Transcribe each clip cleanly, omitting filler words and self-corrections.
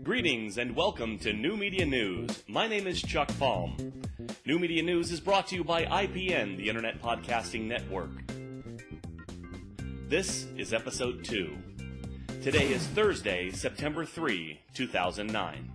Greetings and welcome to New Media News. My name is Chuck Palm. New Media News is brought to you by IPN, the Internet Podcasting Network. This is Episode 2. Today is Thursday, September 3, 2009.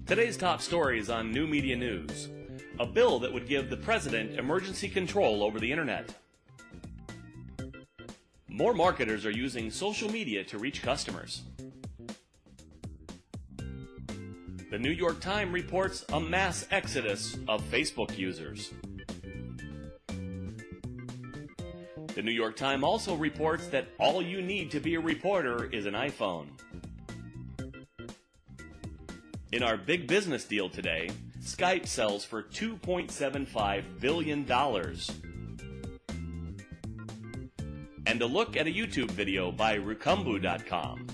Today's top stories on New Media News. A bill that would give the president emergency control over the Internet. More marketers are using social media to reach customers. The New York Times reports a mass exodus of Facebook users. The New York Times also reports that all you need to be a reporter is an iPhone. In our big business deal today, Skype sells for $2.75 billion. And a look at a YouTube video by Rukumbu.com.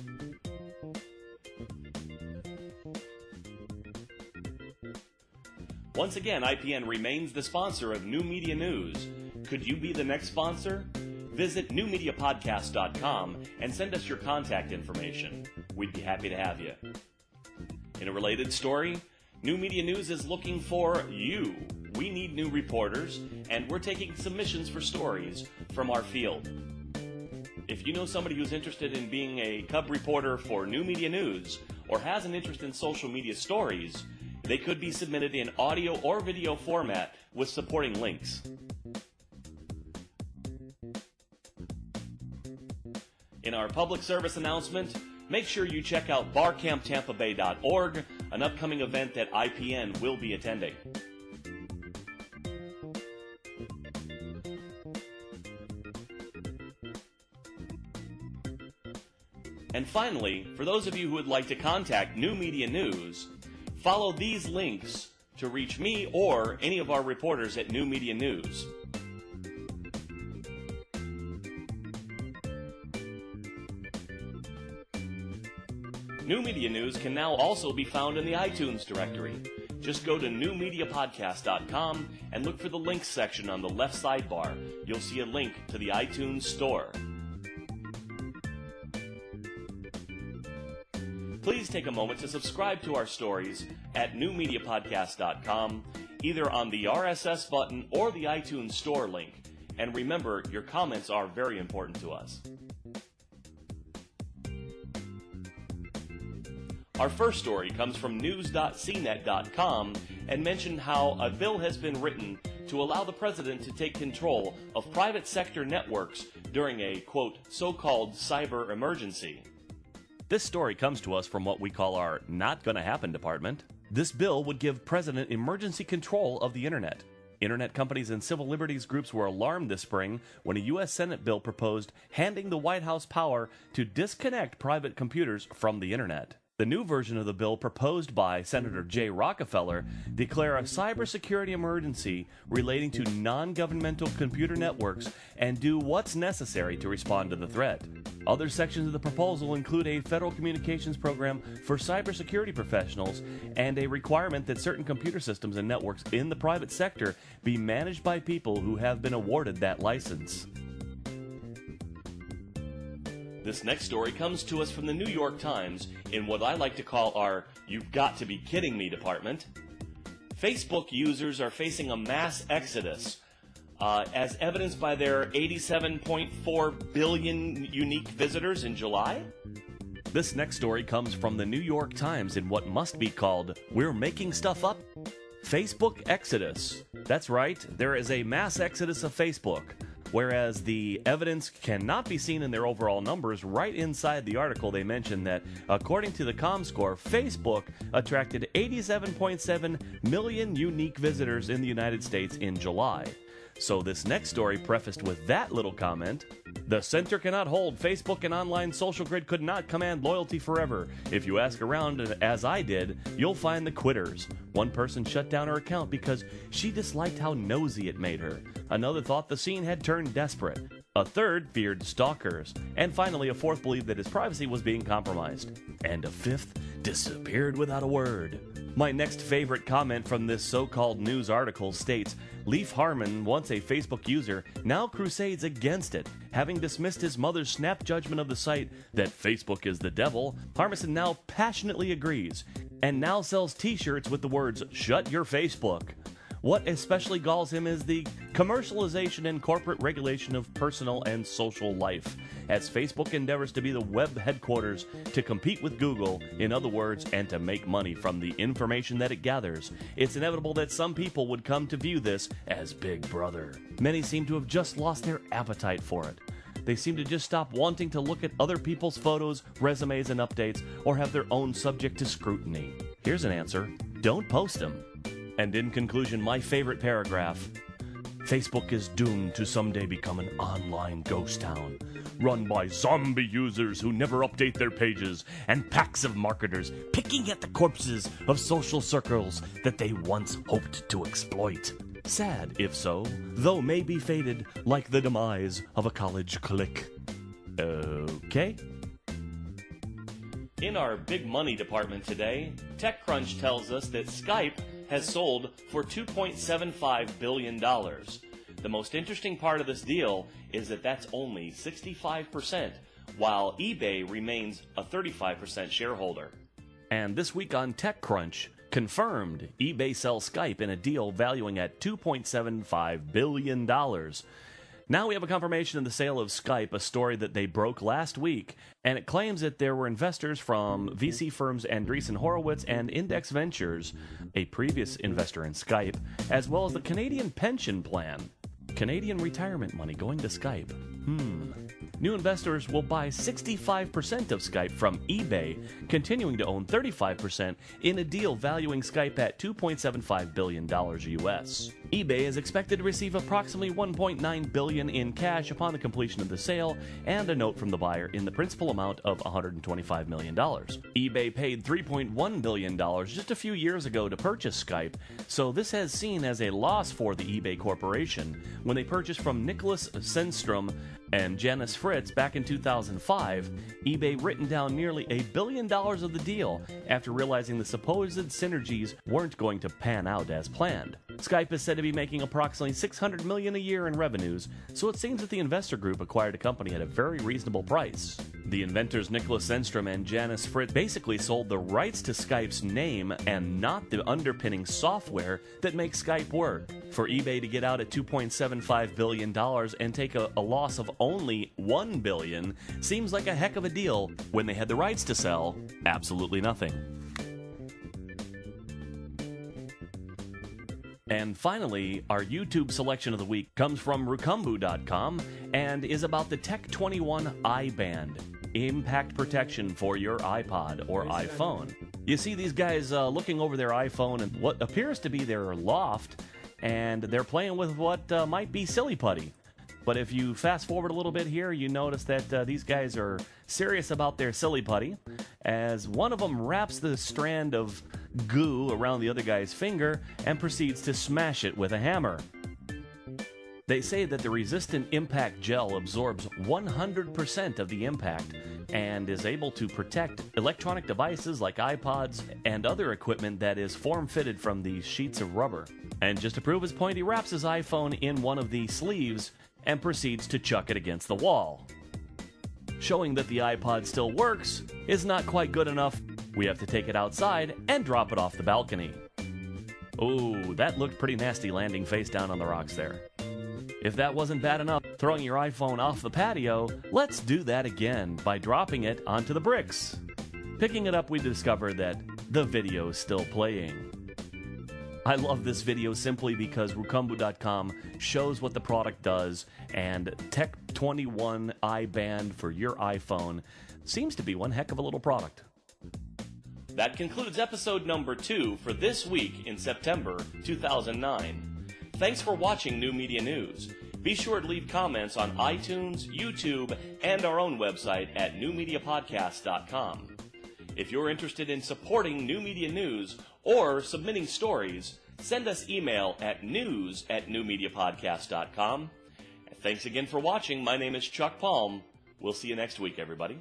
Once again, IPN remains the sponsor of New Media News. Could you be the next sponsor? Visit newmediapodcast.com and send us your contact information. We'd be happy to have you. In a related story, New Media News is looking for you. We need new reporters, and we're taking submissions for stories from our field. If you know somebody who's interested in being a cub reporter for New Media News or has an interest in social media stories, they could be submitted in audio or video format with supporting links. In our public service announcement, make sure you check out barcamptampabay.org, an upcoming event that IPN will be attending. And finally, for those of you who would like to contact New Media News, follow these links to reach me or any of our reporters at New Media News. New Media News can now also be found in the iTunes directory. Just go to newmediapodcast.com and look for the links section on the left sidebar. You'll see a link to the iTunes store. Please take a moment to subscribe to our stories at newmediapodcast.com, either on the RSS button or the iTunes Store link. And remember, your comments are very important to us. Our first story comes from news.cnet.com and mentioned how a bill has been written to allow the president to take control of private sector networks during a, quote, so-called cyber emergency. This story comes to us from what we call our Not Gonna Happen department. This bill would give President emergency control of the Internet. Internet companies and civil liberties groups were alarmed this spring when a U.S. Senate bill proposed handing the White House power to disconnect private computers from the Internet. The new version of the bill proposed by Senator Jay Rockefeller declare a cybersecurity emergency relating to non-governmental computer networks and do what's necessary to respond to the threat. Other sections of the proposal include a federal communications program for cybersecurity professionals and a requirement that certain computer systems and networks in the private sector be managed by people who have been awarded that license. This next story comes to us from the New York Times in what I like to call our You've Got to Be Kidding Me department. Facebook users are facing a mass exodus, as evidenced by their 87.4 billion unique visitors in July. This next story comes from the New York Times in what must be called We're Making Stuff Up. Facebook exodus. That's right, there is a mass exodus of Facebook. Whereas the evidence cannot be seen in their overall numbers, right inside the article they mention that, according to the ComScore, Facebook attracted 87.7 million unique visitors in the United States in July. So this next story prefaced with that little comment, the center cannot hold. Facebook and online social grid could not command loyalty forever. If you ask around, as I did, you'll find the quitters. One person shut down her account because she disliked how nosy it made her. Another thought the scene had turned desperate. A third feared stalkers. And finally, a fourth believed that his privacy was being compromised. And a fifth disappeared without a word. My next favorite comment from this so-called news article states, Leif Harmon, once a Facebook user, now crusades against it. Having dismissed his mother's snap judgment of the site that Facebook is the devil, Harmison now passionately agrees, and now sells t-shirts with the words, "Shut your Facebook." What especially galls him is the commercialization and corporate regulation of personal and social life, as Facebook endeavors to be the web headquarters to compete with Google, in other words, and to make money from the information that it gathers. It's inevitable that some people would come to view this as Big Brother. Many seem to have just lost their appetite for it. They seem to just stop wanting to look at other people's photos, resumes, and updates, or have their own subject to scrutiny. Here's an answer: don't post them. And in conclusion, my favorite paragraph: Facebook is doomed to someday become an online ghost town, run by zombie users who never update their pages, and packs of marketers picking at the corpses of social circles that they once hoped to exploit. Sad, if so, though may be fated like the demise of a college clique. Okay? In our big money department today, TechCrunch tells us that Skype has sold for $2.75 billion. The most interesting part of this deal is that that's only 65%, while eBay remains a 35% shareholder. And this week on TechCrunch, confirmed eBay sells Skype in a deal valuing at $2.75 billion. Now we have a confirmation of the sale of Skype, a story that they broke last week, and it claims that there were investors from VC firms Andreessen Horowitz and Index Ventures, a previous investor in Skype, as well as the Canadian Pension Plan. Canadian retirement money going to Skype. New investors will buy 65% of Skype from eBay, continuing to own 35% in a deal valuing Skype at $2.75 billion US. eBay is expected to receive approximately $1.9 billion in cash upon the completion of the sale, and a note from the buyer in the principal amount of $125 million. eBay paid $3.1 billion just a few years ago to purchase Skype, so this has seen as a loss for the eBay corporation when they purchased from Nicholas Sennstrom and Janice Fritz back in 2005, eBay written down nearly $1 billion of the deal after realizing the supposed synergies weren't going to pan out as planned. Skype is said to be making approximately $600 million a year in revenues, so it seems that the investor group acquired a company at a very reasonable price. The inventors Nicholas Sennstrom and Janice Fritz basically sold the rights to Skype's name and not the underpinning software that makes Skype work. For eBay to get out at $2.75 billion and take a loss of only $1 billion seems like a heck of a deal when they had the rights to sell absolutely nothing. And finally, our YouTube selection of the week comes from Rukumbu.com and is about the Tech 21 iBand, impact protection for your iPod or iPhone. You see these guys looking over their iPhone and what appears to be their loft, and they're playing with what might be silly putty. But if you fast forward a little bit here, you notice that these guys are serious about their silly putty, as one of them wraps the strand of goo around the other guy's finger and proceeds to smash it with a hammer. They say that the resistant impact gel absorbs 100% of the impact and is able to protect electronic devices like iPods and other equipment that is form-fitted from these sheets of rubber. And just to prove his point, he wraps his iPhone in one of the sleeves and proceeds to chuck it against the wall. Showing that the iPod still works is not quite good enough. We have to take it outside and drop it off the balcony. Ooh, that looked pretty nasty landing face down on the rocks there. If that wasn't bad enough, throwing your iPhone off the patio, let's do that again by dropping it onto the bricks. Picking it up, we discover that the video is still playing. I love this video simply because Rukumbu.com shows what the product does, and Tech 21 iBand for your iPhone seems to be one heck of a little product. That concludes episode number 2 for this week in September 2009. Thanks for watching New Media News. Be sure to leave comments on iTunes, YouTube, and our own website at newmediapodcast.com. If you're interested in supporting New Media News or submitting stories, send us email at news@newmediapodcast.com. Thanks again for watching. My name is Chuck Palm. We'll see you next week, everybody.